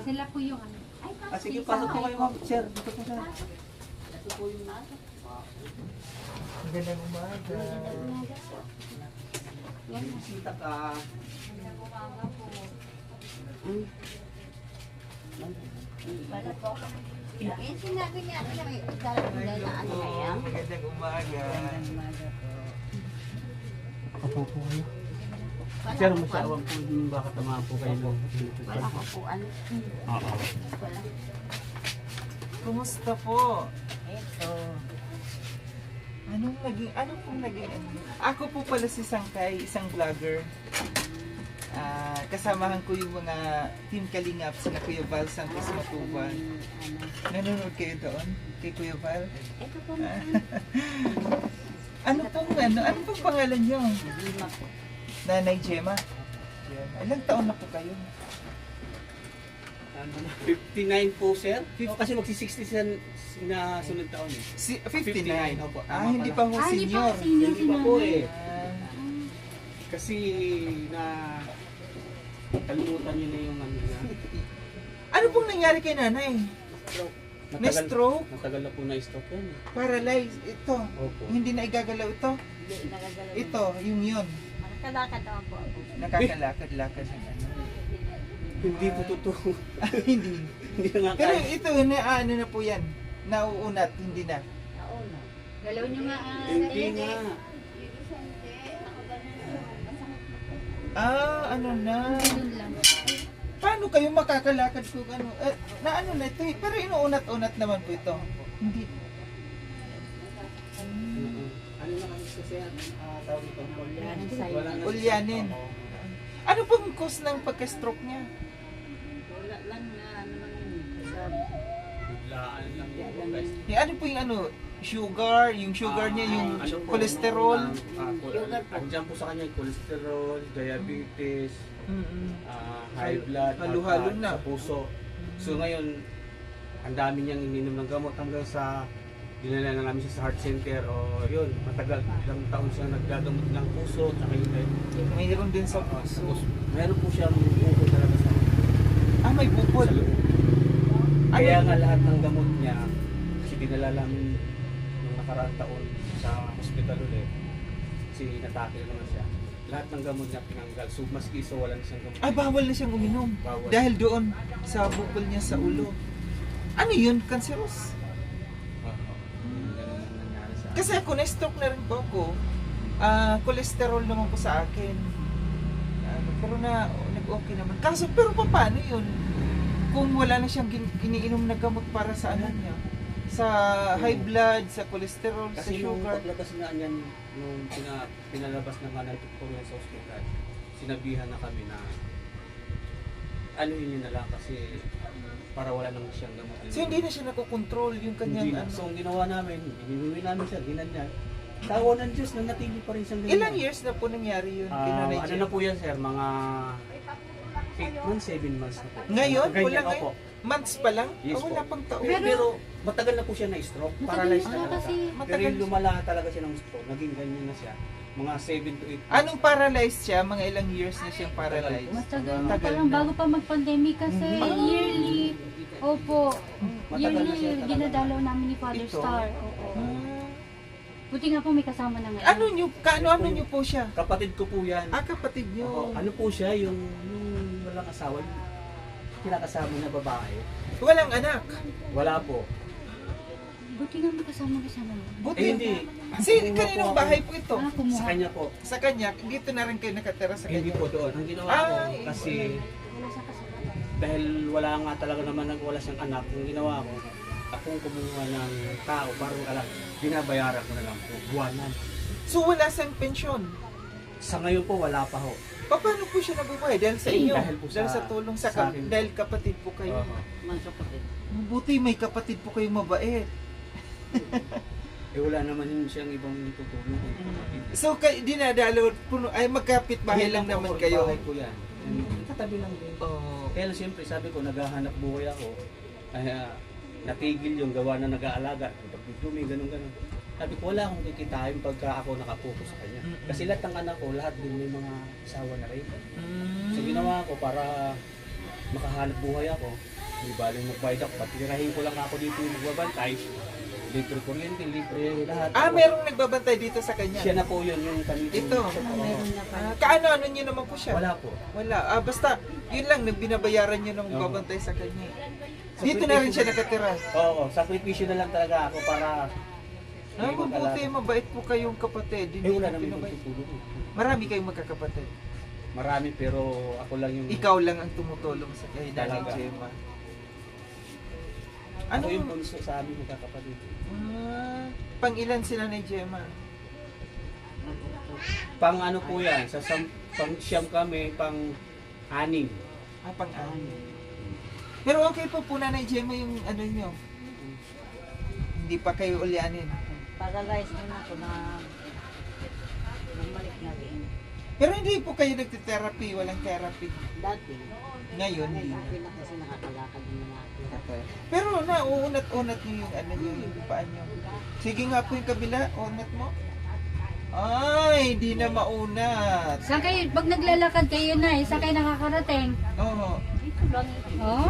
Sila po yung ano. Sige, pasok po kayo, ma'am. Sir, dito po sir. Ito po yung magandang umaga. Bisita ka. Yung sinabi niya, ano may dala na ano na yan? Magandang umaga. Ako po kayo. Sir, masawang po yung baka tama po kayo. Wala ko po ano. Oo. Wala. Kumusta po? Ito. Ano pong naging, ako po pala si Sangkay, isang vlogger. Kasamahan ko yung mga Team Kalingap, sina Kuya Val Santos Matuban. Nanonood kayo doon? Kay Kuya Val? Ito po. Ano pong pangalan niyo? Lima po. Nanay Gemma? Ilang taon na po kayo? 59 po, sir. Kasi magsi-60 na sunod taon eh. 59? Opo. Hindi pa ho Hindi senior. pa senior Hindi pa po eh. Kasi kalimutan niyo na yung ano niya. Ano pong nangyari kay nanay? Na-stroke? Matagal na po na-stroke yun eh. Paralyzed? Ito? Opo. Hindi na igagalaw ito? Hindi, nagagalaw. Ito, yung yun. Nakakalakad naman po ako. Nakakalakad-lakad ng ano. Hindi po totoo. Hindi. Hindi na nga Pero kaya. ito, ano na po yan? Nauunat, hindi na. Nauna. Galaw nyo nga. Hindi nga. Ano na? Ganun lang. Paano kayo makakalakad kung ano? Na ano na ito eh. Pero inuunat-unat naman po ito. Hindi. Ano na kasi tawag ito? Ulyanin sa'yo. Wala na. Ulyanin. Oo. Ano pong cause ng pagka-stroke niya? Wala lang na ano lang yun. Sabi. Biglaan lang yun, guys. Ano po yung ano? Sugar? Yung sugar niya, yung Ano po, cholesterol? Sugar po. Andyan po sa kanya yung cholesterol, diabetes, Mm-mm. high blood, Halo-halo at, na. sa puso. So ngayon, ang dami niyang ininom ng gamot hanggang sa dinala na namin siya sa heart center o yun, matagal, ilang taon siya naggagamot ng puso at yung Mayroon din sa puso. meron po siyang bukol talaga sa May bukol. loob. Kaya nga lahat ng gamot niya, kasi dinala namin nung nakaraang taon sa hospital ulit, kasi natakil naman siya. Lahat ng gamot niya pinanggal. So maski so wala na siyang gamot. Bawal na siyang uminom. Bawal. Dahil doon sa bukol niya sa ulo. Ano yun? Cancerous? Ganun ang nangyari sa akin. Kasi ako, na-stroke na rin po ako. Cholesterol naman po sa akin. Pero nag-okay naman. Kaso, pero paano yun? Kung wala na siyang iniinom na gamot para sa ano niya? Sa high blood, sa cholesterol, sa Kasi nung sugar. paglabas nga niyan, nung pinalabas na nga ng doktor niya sa ospital, sinabihan na kami na ano yun na lang kasi para wala naman siyang gamot. So hindi na siya nakokontrol yung kanyang Hindi na. ano. So ang ginawa namin, ininuwi namin siya, ginanyan. Tawa ng Diyos na natili pa rin siyang ganyan. Ilang years na po nangyari yun? kay Nanay Ano Jen? na po yan sir, mga 8 months, 7 months na po. Ngayon? Ganyan, Wala opo. ngayon? Months pa lang? Yes Wala po. pang taon. Pero matagal na po siya na-stroke, paralyzed na na talaga. kasi. Pero Matagal. yung lumala talaga siya ng stroke, naging ganyan na siya. Mga 7 to 8 months. Anong paralyzed siya? Mga ilang years na siyang paralyzed? Matagal Tagal parang na. bago pa mag-pandemic kasi yearly. Opo. Matagal na siya Yearly talaga. ginadalaw namin ni Father Ito? Star. Oo. Ah. Buti nga po may kasama na ngayon. Ano nyo po siya? Kapatid ko po yan. Kapatid nyo. Oo, ano po siya, yung walang asawa, yung kinakasama na babae. Walang anak. Wala po. Buti nga may kasama ka siya na. Buti. Hindi. Kaninong Kumuha po bahay ako. po ito? Sa Kumuha. kanya po. Sa kanya, dito na rin kayo nakatira sa Hindi kanya. po doon. Ang ginawa ko, Ay, kasi Wala siya kasama. dahil wala nga talaga naman wala siyang anak, yung ginawa ko, akong kumuha ng tao, parang alam, binabayaran ko na lang po, buwanan. So wala siyang pensyon. Sa ngayon po, wala pa ho. Paano po siya nabubuhay? Dahil sa inyo? Dahil po sa- tulong sa akin. dahil kapatid po kayo. Oo. Mga kapatid. Buti may kapatid po kayong mabait. Eh wala naman yun siyang ibang tutulong. So dinadalo, magkapit bahay lang naman kayo. Bahay ko yan. Katabi lang din. Oh. Kaya lang siyempre sabi ko, naghahanap buhay ako. Kaya natigil yung gawa na nag-aalaga. Pagdumi, ganun-ganun. Sabi ko, wala akong kikitain pagka ako nakapokus sa kanya. Mm-mm. Kasi lahat ng anak ko, lahat din may mga asawa na rin. Mm. So ginawa ko para makahanap buhay ako. Hindi baling magbayad ako. Patirahin ko lang ako dito yung magbabantay. Libre kuryente, libre lahat. Merong nagbabantay dito sa kanya. Siya na po yun, yung kami. Ito. Meron na pa. Kaano-ano nyo naman po siya? Wala po. Wala. Basta, yun lang, binabayaran nyo ng magbabantay sa kanya. Dito na rin siya nakatira. Oo, sakripisyo na lang talaga ako para hindi Mabuti, mag-alala. mabait po kayong kapatid. Hindi Wala nyo naman pinabait. magtutulong. Marami kayong magkakapatid. Marami pero ako lang yung... Ikaw lang ang tumutulong sa kay Nanay Talaga. Gemma. Ako yung bunso sa amin magkakapatid. Pang-ilan si Nanay Gemma? Pang ano po yan, pang siyam kami, pang anim. Pang-anim. Pero okay po po Nanay Gemma yung ano nyo. Hindi pa kayo ulyanin. Paralyzed na ako na bumalik na rin. Pero hindi po kayo nagte-therapy, walang therapy. Dati, Ngayon, hindi. dati na kasi nakakalakad din na ako. Okay. Pero nauunat-unat nyo yung ano nyo, yung paan nyo. Sige nga po yung kabila, unat mo. Ay, hindi na maunat. Saan kayo, pag naglalakad kayo na, saan kayo nakakarating? Oo, Ito lang ito. Oh?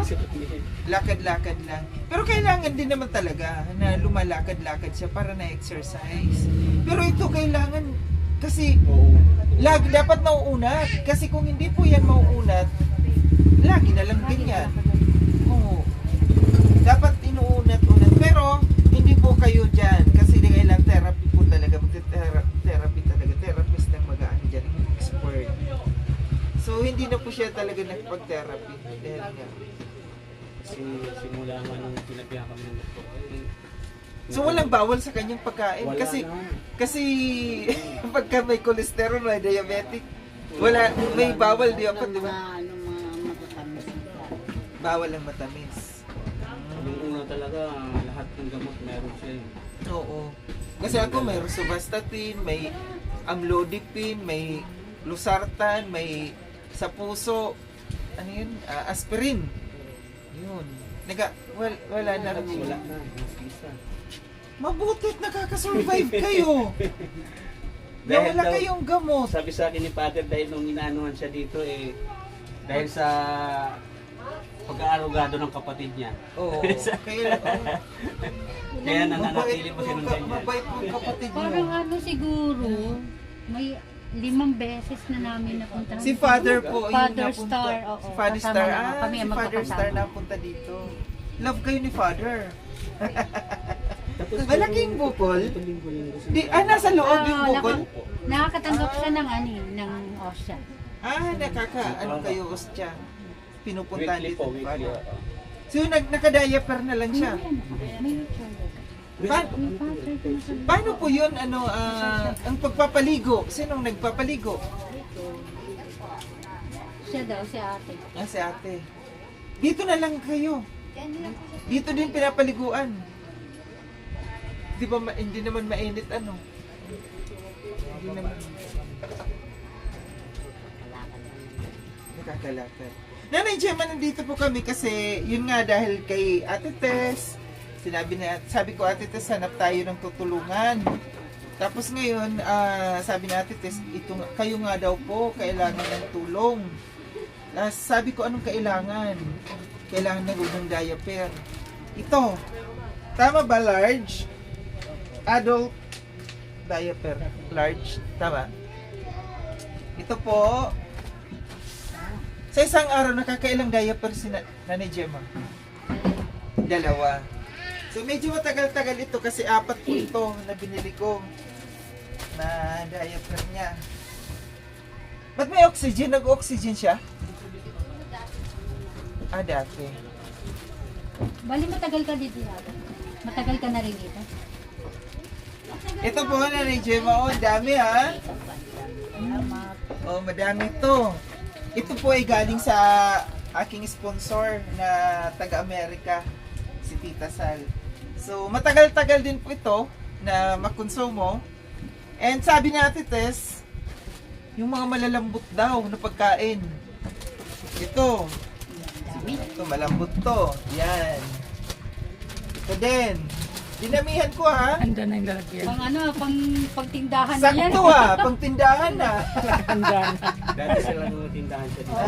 lakad-lakad lang. Pero kailangan din naman talaga na lumalakad-lakad siya para na-exercise. Pero ito kailangan, kasi Oo. dapat nauunat. Kasi kung hindi po yan mauunat, lagi na lang ganyan. Oo. Dapat inuunat-unat. Pero, hindi po kayo dyan. Kasi di kailangan therapy po talaga. Therapy talaga. Therapist ang mag-ano dyan. Yung expert. So, hindi na po siya talaga nagpag-therapy. Dahil nga. Kasi simula nga nung pinabihan kami ng doktor. So, walang bawal sa kanyang pagkain. Wala Kasi, na. kasi pagka may cholesterol, may diabetic, wala, may bawal di ba? Di ba? Ano mga matatamis na. Bawal ang matamis. Yung una talaga, lahat ng gamot meron siya. Oo. Kasi ako may rosuvastatin, may amlodipine, may losartan, may sa puso, ano yun? Aspirin. Yun. Wala na rin. Wala na, nasisa. Mabutit nakakasurvive kayo. Na Dahil wala daw- kayong gamot. Sabi sa akin ni Father dahil nung inaanuhan siya dito dahil sa pag-aarugado ng kapatid niya. Oo. Kaya, Kaya nananatili po siya ng ganyan. Mabait po yung kapatid Parang niyo. ano siguro, may 5 beses na namin napunta. Si Father po yung Father napunta. Star, oo. Si Father Kasama Star. na kami Si ang Father magkakasama. Star napunta dito. Love kayo ni Father. Tapos Malaking bukol? linggo-linggo Nasa loob yung Oo, bukol? Nakakatanggap siya ng ng osya. Ano kayo, Ostya? Pinupuntahan Weekly dito po, ni weekly. Father. So, naka-diaper na lang siya. May Paano po yun, ang pagpapaligo? Sinong nagpapaligo? siya daw, si ate. Si ate. Dito na lang kayo. Dito din pinapaliguan. Di ba hindi naman mainit Hindi naman. Nakakalakad. Nanay Gemma, nandito po kami kasi yun nga dahil kay Ate Tess, sabi ko Ate Tess, hanap tayo ng tutulungan. Tapos ngayon, sabi ni Ate Tess, kayo nga daw po, kailangan ng tulong. Sabi ko, anong kailangan? Kailangan ng unang diaper. Ito. Tama ba, large? Adult diaper. Large. Tama. Ito po. Sa isang araw, nakakailang diaper si Nanay Gemma? 2. So, medyo matagal-tagal ito kasi 4 po ito na binili ko na diaper niya. Ba't may oxygen? Nag-oxygen siya? Dati. Bali matagal ka dito yata. Matagal ka na rin dito. Ito po, Nanay Gemma. Ang dami ha. Madami to. Ito po ay galing sa aking sponsor na taga-Amerika, si Tita Sal. So, matagal-tagal din po ito na makonsumo. And sabi ni Ate Tess, yung mga malalambot daw na pagkain. Ito. Ito, malambot to. Yan. Ito din. Dinamihan ko ha. Ando na yung lalagyan. Pang ano, pang pagtindahan na yan. Sakto ha, pang tindahan na. Ando na. Dati sila nung tindahan siya dito.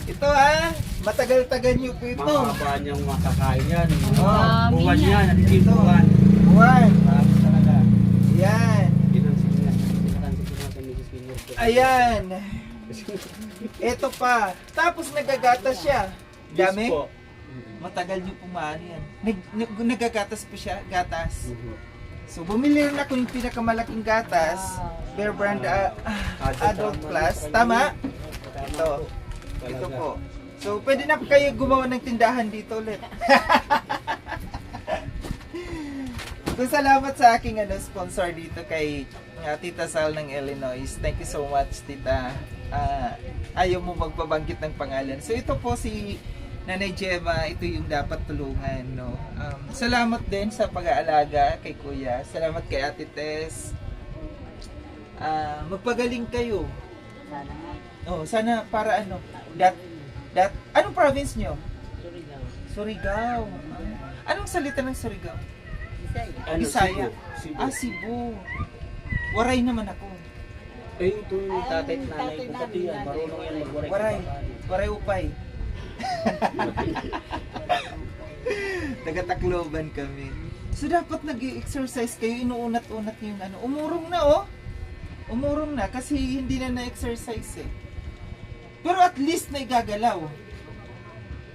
Ito ha, matagal-tagal nyo po ito. Mahaba niyang makakain yan. Dami Buwan niya. yan, natitimpuan. Buwan. Marami talaga. Yan. Pinansin niya. Pinansin ko natin ni Senior. Ayan. Ito pa. Tapos nagagatas siya. Dami. Yes po. Matagal nyo pumaano yan. Nagagatas po siya. Gatas. Mhm. So bumili rin ako yung pinakamalaking gatas. Bear Brand Adult Plus. Tama? Ito. Ito po. So pwede na kayo gumawa ng tindahan dito ulit. So salamat sa aking sponsor dito kay Tita Sal ng Illinois. Thank you so much, Tita. Ayaw mo magpabanggit ng pangalan. So ito po si Nanay Gemma, ito yung dapat tulungan, no. Salamat din sa pag-aalaga kay Kuya. Salamat kay Ate Tess. Magpagaling kayo. Sana nga. Oh, sana para ano? Anong province nyo? Surigao. Anong salita ng Surigao? Ano, Bisaya. Cebu. Cebu. Waray naman ako. Eh, ito yung tatay at nanay ko pati yan. Marunong yan magwaray. Waray. Waray upay. Taga-Tacloban kami. So dapat nag-exercise kayo, inuunat-unat yung umurong na oh. Umurong na kasi hindi na na-exercise eh. Pero at least na igagalaw.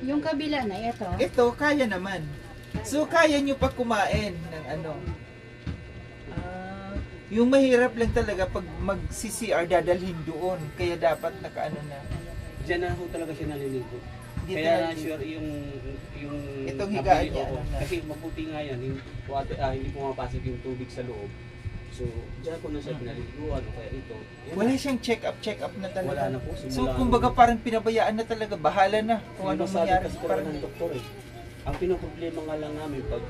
Yung kabila na, ito. Ito, kaya naman. So kaya nyo pa kumain ng yung mahirap lang talaga pag mag-CCR dadalhin doon. Kaya dapat nakaano na. Diyan na ho talaga siya naliligo. Dito Kaya na- sure yung Itong nabili higaan niya, ko. ano na. Kasi mabuti nga yan, hindi pumapasok yung tubig sa loob. So, diyan ko na siya pinaliguan o kaya ito. Yan. Wala siyang check up na talaga. Wala na po, simula So kumbaga parang pinabayaan na talaga, bahala na kung Ano anong sabi mangyari. kasi talaga ng doktor eh. Ang pinoproblema nga lang namin pag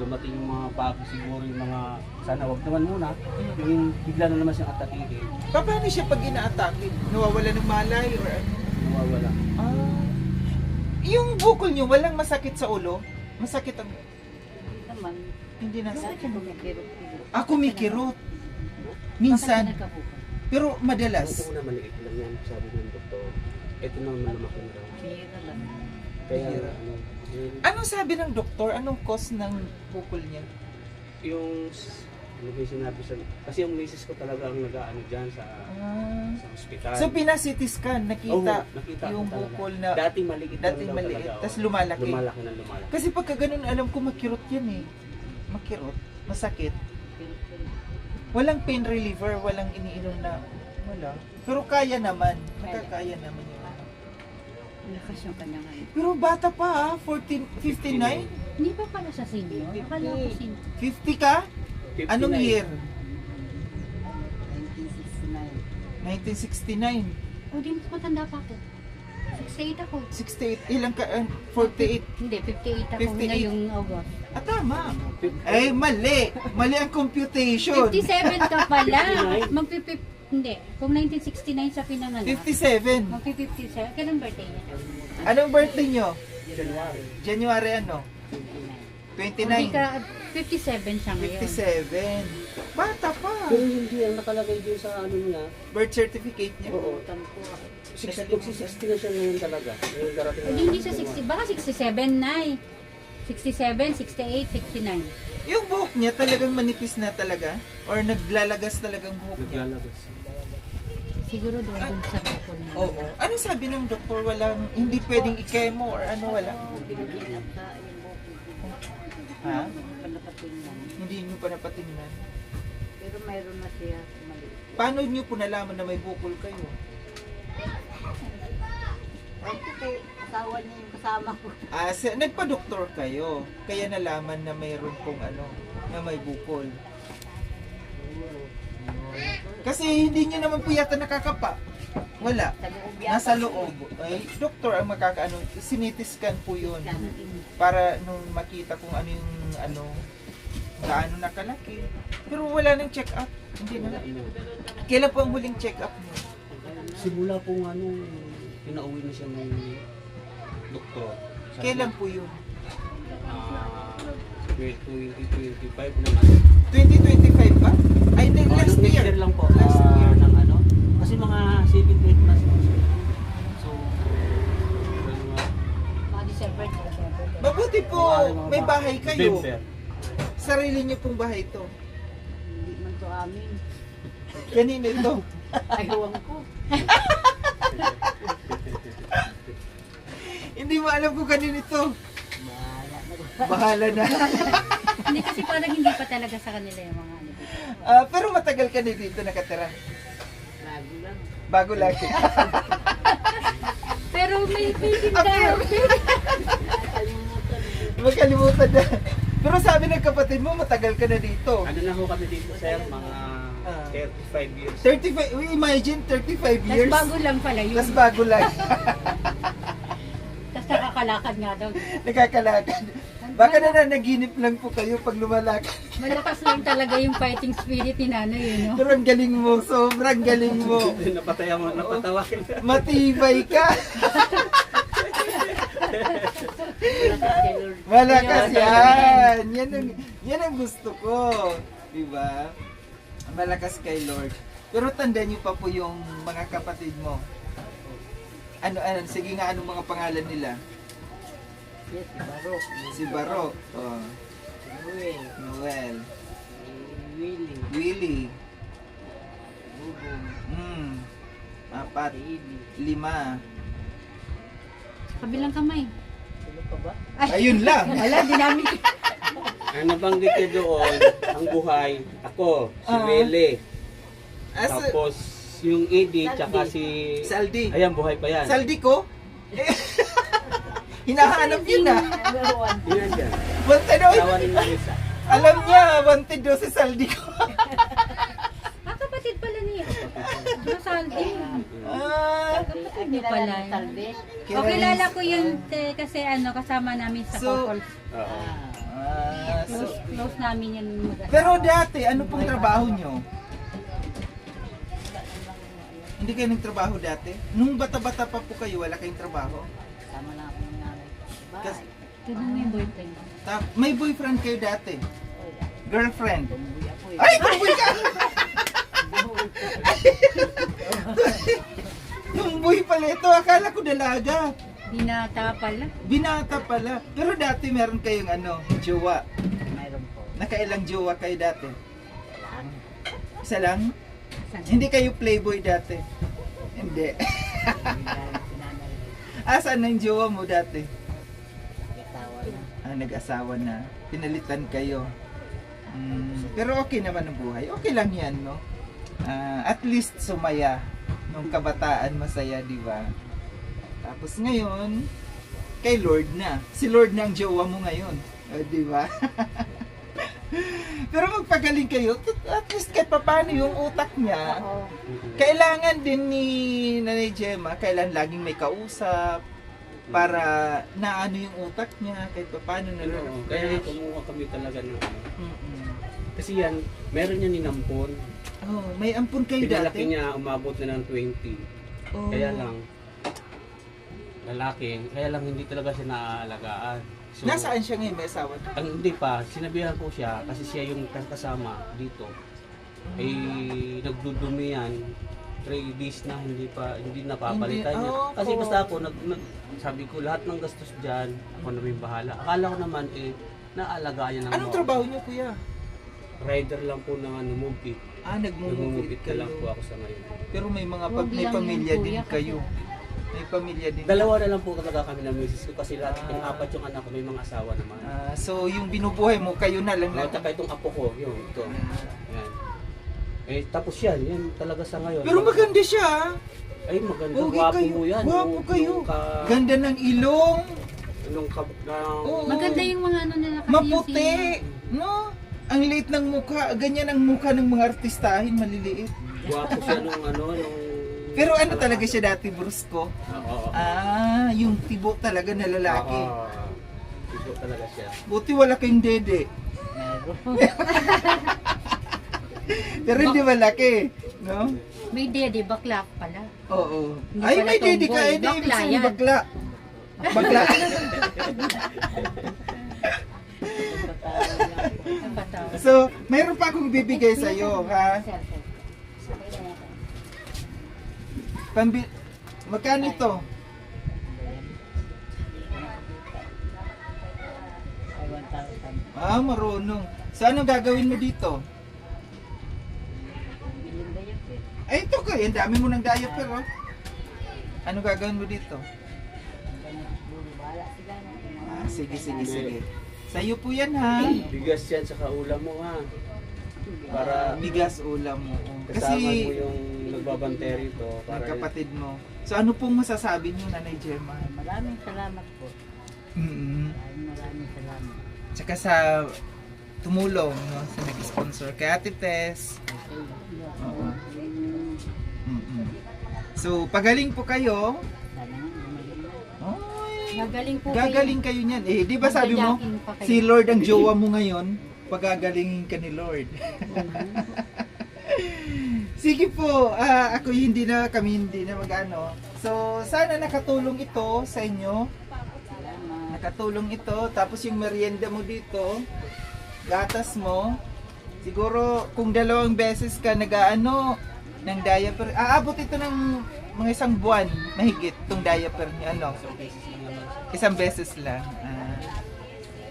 dumating yung mga bago siguro yung mga sana wag naman muna yung bigla na naman siyang atakihin, Paano siya pag ina-atake? Nawawala ng malay or ano? nawawala. Yung bukol niyo, walang masakit sa ulo? Masakit ang... Naman. Hindi na Bakit sakit. kumikirot-kirot? Kumikirot. Bakit Minsan. ka nagkabuka? Pero Ito madalas. na maliit lang yan, sabi ng doktor. Ito na lumaki na raw. Bihira lang. Kaya Bihira. yun, Anong sabi ng doktor? Anong cause ng bukol niya? yung ano ba yung sinabi sa kasi yung misis ko talaga ang nag-aano dyan sa ospital. So pina-CT scan, nakita, Oo, nakita yung ko talaga. bukol na Dati maliit dati lang daw maliit, talaga, tas oo. lumalaki. Lumalaki na lumalaki. Kasi pagka ganun, alam ko makirot yan eh. Makirot, masakit. Walang pain reliever, walang iniinom na, wala. Pero kaya naman, nakakaya naman yun. Lakas yung kanyang ano. Pero bata pa 14, 59? Hindi pa pala sa senior? Akala ko senior. 50 ka? 59. Anong year? 1969. 1969. O, di mas matanda pa ako. 68 ako. 68, ilang ka? 48. Hindi, 58 ako 58. ngayong August. Tama. Ay, mali. Mali ang computation. 57 ka pala. 59? Hindi. Kung 1969 sa pinanganak. 57. Magpi-57. Kailan birthday niya? Anong birthday nyo? January. January ano? Hindi 29. ka, 57 siya ngayon. 57. Bata pa. Pero hindi ang nakalagay din sa ano niya. Birth certificate niya. Oo, tanpo. 60 na siya ngayon talaga. Ngayon darating O, di, hindi sa 60. Baka 67 na eh. 67, 68, 69. Yung buhok niya talagang manipis na talaga? Or naglalagas talagang buhok niya? naglalabas. Siguro doon sa bukol niya. Oo. Ano sabi ng doktor? Walang, hindi pwedeng i-chemo or ano, wala? Pinag-inap sa yung bukid. Ha? Panapatingnan. Hindi nyo pa napatingnan. Pero mayroon na siya maliit. Paano nyo po nalaman na may bukol kayo? Ay, kasi asawa niya yung kasama ko. Nagpa-doktor kayo. Kaya nalaman na mayroon pong ano, na may bukol. Kasi hindi nyo naman po yata nakakapa. Wala. Sa loob yata. Nasa loob. Ay, doktor ang makakaano, sinitiskan po yun. Para nung makita kung ano yung ano, gaano nakalaki. Pero wala nang check up. Hindi na. Kailan po ang huling check up mo? Simula po nga nung pinauwi na siya ng doktor. Sabi Kailan niya, po yun? 2025 naman. 2025 ba? Ay, hindi, last Next year. lang po. Last year. Ng ano. Kasi mga 7-8 months po siya. So, Mga December. Mabuti po, may bahay kayo. November. Sarili niyo pong bahay ito. Hindi man to amin. Kanina ito. Ayawang ko. Hindi mo alam kung kanino ito. Bahala na. Bahala na. Hindi kasi parang hindi pa talaga sa kanila yung mga ano. Pero matagal ka na dito nakatira. Bago lang. Bago lang. Pero may tindahan. Magkalimutan na. Pero sabi ng kapatid mo, matagal ka na dito. Ano na ho kami dito, sir? Mga 35 years. 35, imagine 35 Tapos years. bago lang pala yun. Tapos bago lang. Tapos nakakalakad nga daw. Nakakalakad. Baka naginip lang po kayo pag lumalakad. Malakas lang talaga yung fighting spirit ni nanay, yun, no? Pero ang galing mo, sobrang galing mo. Napatawa ka. Matibay ka. Malakas kay Lord. Malakas yan. Yan ang gusto ko. Diba? Malakas kay Lord. Pero tandaan niyo pa po yung mga kapatid mo. Ano, sige nga, anong mga pangalan nila? Yes, si Barok. Si Barok. Oh. Noel. Noel. Willie. Willie. Bubong. 4. Baby. 5. Kabilang kamay. Sino pa ba? Ayun lang. Wala, di namin. Ang nabanggit niya doon, ang buhay, ako, si Ah. Mele. As, Tapos, yung Eddie, tsaka si... Saldi. Ayan, buhay pa yan. Saldi ko? Hinahanap yun na. Number one. Yan dyan. Wanted daw. Asawa ni Marisa. Alam niya, wanted daw si Saldi ko. Kapatid pala niya. Masaldi. Ah, Hindi pala. Talbe. O kilala ko yun kasi ano kasama namin sa So, Corpol. Oo. Close namin yan. Pero dati, ano pong trabaho nyo? Hindi kayo nagtrabaho dati? Nung bata-bata pa po kayo, wala kayong trabaho? Sama na ako ng nanay. Kas- Bye. Ganun mo yung boyfriend. May boyfriend kayo dati? Girlfriend? Tumbuy ako eh. Ay, tumboy ka! Tumboy pala ito. Akala ko dalaga. Binata pala. Binata pala. Pero dati meron kayong jowa. Mayroon po. Nakailang jowa kayo dati? Lang. Isa lang? Saan? Hindi kayo playboy dati? Hindi. Bigyan si nanay. Asan ang jowa mo dati? Nagtawa na. Nag-asawa na. Pinalitan kayo. Pero okay naman ang buhay. Okay lang yan, no? At least sumaya. Nung kabataan, masaya, di ba? Tapos ngayon, kay Lord na. Si Lord na ang jowa mo ngayon. Di ba? Pero magpagaling kayo, at least kahit paano yung utak niya, Oo. kailangan din ni Nanay Gemma, kailan laging may kausap, para naano yung utak niya, kahit paano na Ano, kaya kumuha kami talaga ng ano. Mm-mm. Kasi yan, meron niya ninampon. Oh, may ampun kayo Pinalaki dati? niya, umabot na ng 20. Oh. Kaya lang, lalaki, kaya lang hindi talaga siya naaalagaan. So, Nasaan siya ngayon? May asawa na? Hindi pa, sinabihan ko siya kasi siya yung kasama dito. Eh, nagdudumi yan. 3 days na hindi napapalitan Hindi, niya. oh, Kasi oh. basta ako, sabi ko lahat ng gastos dyan, ako na may bahala. Akala ko naman naalagaan niya ng Anong trabaho niyo, kuya? Rider lang po ng movie. Nagmumupit Nagmumupit na lang po kayo. ako sa ngayon. Pero may mga Huwag may lang pamilya yun, din kuya, kayo. May pamilya din. Dalawa na lang po talaga kami ng misis ko kasi lahat, yung Ah. 4 yung anak ko, may mga asawa naman. So yung binubuhay mo, kayo na lang. At saka itong apo ko, yun, ito. Yan. Eh, tapos yan talaga sa ngayon. Pero maganda siya. Ay, maganda. Okay Gwapo kayo. mo yan. Gwapo kayo. Ka, Ganda ng ilong. Oo. Maganda yung mga ano nila kasi Maputi. No? Ang liit ng mukha. Ganyan ang mukha ng mga artistahin, maliliit. Gwapo siya nung nung... Pero ano talaga siya dati, brusko? Oo. Yung tibo talaga na lalaki. Ito talaga siya. Buti wala kayong dede. Meron. Pero hindi malaki. No? May dede, bakla pala. Oo. Hindi Ay, pala may dede ka. tomboy. Ay, di ibig Bakla sabihin yan. bakla. Bakla. So, mayroon pa akong bibigay sa iyo, ha? Sir, sir. Okay na yan. Magkano ito? Ah, marunong. So, anong gagawin mo dito? Ay, ito ko. Ang dami mo ng diaper, oh. Ano gagawin mo dito? Ah, sige. Sa'yo po yan, ha? Bigas yan sa kaulam mo ha. Para Bigas ulam mo. kasama mo Kasi, yung nagbabantay rito. ng Para kapatid mo. So, ano pong masasabi niyo, Nanay Gemma? Maraming salamat po. Mm-hmm. Maraming salamat. Tsaka sa tumulong, no? Sa nag-sponsor kay Ate Tess. Oo. Mm-mm. So, pagaling po kayo. Oy, Gagaling po gagaling kayo niyan. Eh, di ba sabi mo, Gagaling pa kayo. si Lord ang jowa mo ngayon, pagagalingin ka ni Lord. Sige po, kami hindi na mag-ano. So, sana nakatulong ito sa inyo. Nakatulong ito. Tapos yung merienda mo dito, gatas mo. Siguro, kung 2 beses ka nag-ano ng diaper, aabot ito ng mga 1 buwan, mahigit itong diaper niya. Ano? 1 beses lang.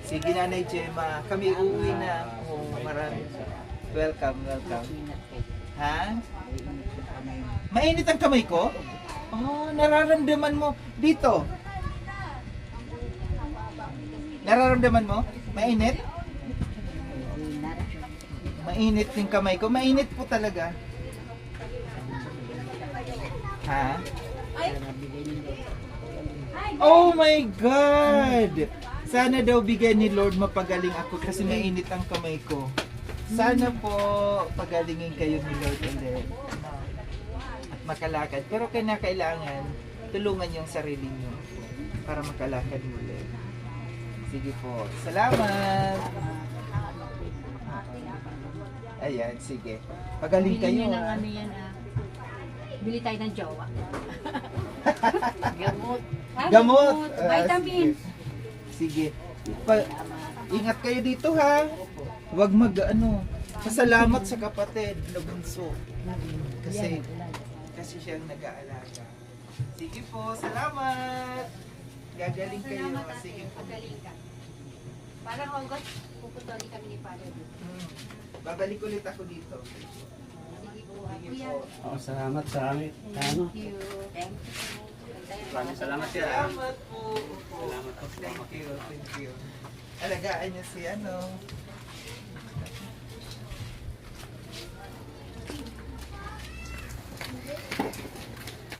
Sige, Nanay Gemma, kami uuwi na. Oh, marami. Welcome. Ha? Mainit ang kamay ko? Oh, nararamdaman mo dito. Nararamdaman mo? Mainit? Mainit yung kamay ko. Mainit po talaga. Ha? Oh my God! Sana daw bigyan ni Lord mapagaling ako kasi mainit ang kamay ko. Sana po pagalingin kayo ni Lord ulit. At makalakad. Pero kailangan tulungan yung sarili nyo para makalakad ulit. Sige po. Salamat! Ayan, sige. Pagaling Bili kayo. nyo ng ah. ano yan, bili tayo ng jowa. Gamot. Gamot! Vitamin. Sige. Ingat kayo dito ha. Huwag pasalamat sa kapatid na bunso. Kasi siyang nag-aalaga. Sige po, salamat. Gagaling kayo. Sige po. Pagaling ka. Parang August, puputuloy kami ni Father. Babalik ulit ako dito. Sige po, Sige po. salamat sa amin. Thank you. Thank you. Maraming salamat sir. Salamat po. Salamat po. Thank you. Alagaan niyo si